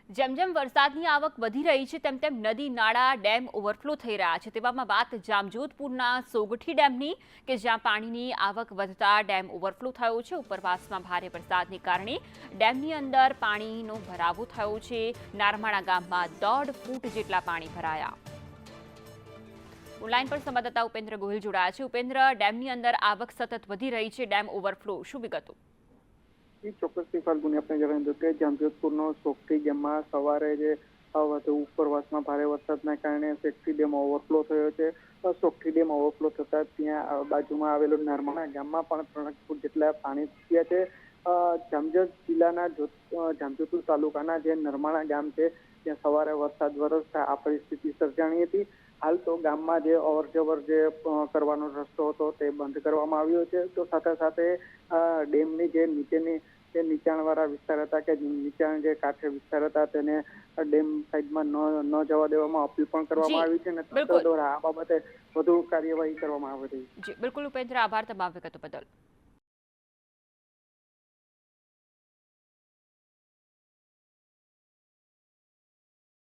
જેમ જેમ વરસાદની આવક વધી રહી છે તેમ તેમ નદી નાળા ડેમ ઓવરફ્લો થઈ રહ્યા છે। તેવામાં વાત જામજોધપુરના સોગઠી ડેમની કે જ્યાં પાણીની આવક વધતા ડેમ ઓવરફ્લો થયો છે। ઉપરવાસમાં ભારે વરસાદને કારણે ડેમની અંદર પાણીનો ભરાવો થયો છે। નારમાણા ગામમાં 1.5 ફૂટ જેટલા પાણી ભરાયા। ઓનલાઈન પર સંવાદદાતા ઉપેન્દ્ર ગોહિલ જોડાયા છે। ઉપેન્દ્ર, ડેમની અંદર આવક સતત વધી રહી છે, ડેમ ઓવરફ્લો, શું વિગતો? ચોક્કસથી ફાલ્ગુની આપણે જણાવી કે જામજોધપુરનો સોગઠી ડેમમાં સવારે જે વધુ ઉપરવાસમાં ભારે વરસાદના કારણે સોગઠી ડેમ ઓવરફ્લો થયો છે। સોગઠી ડેમ ઓવરફ્લો થતા ત્યાં બાજુમાં આવેલું નારમાણા ગામમાં પણ 3 ફૂટ જેટલા પાણી ઘૂસ્યા છે। જામજોધ જિલ્લાના જામજોધપુર તાલુકાના જે નરમાણા ગામ છે ત્યાં સવારે વરસાદ વરસતા આ પરિસ્થિતિ સર્જાણી હતી। હાલ તો ગામમાં જે અવરજવર જે કરવાનો રસ્તો હતો તે બંધ કરવામાં આવ્યો છે। તો સાથે સાથે ડેમની જે નીચાણવાળા વિસ્તાર હતા કે નીચાણ જે કાંઠે વિસ્તાર હતા તેને ડેમ સાઈડમાં ન જવા દેવામાં અપીલ પણ કરવામાં આવી છે અને તંત્ર દ્વારા આ બાબતે વધુ કાર્યવાહી કરવામાં આવી રહી છે। જી બિલકુલ ઉપેન્દ્ર, આભાર તમામ વિગતો બદલ।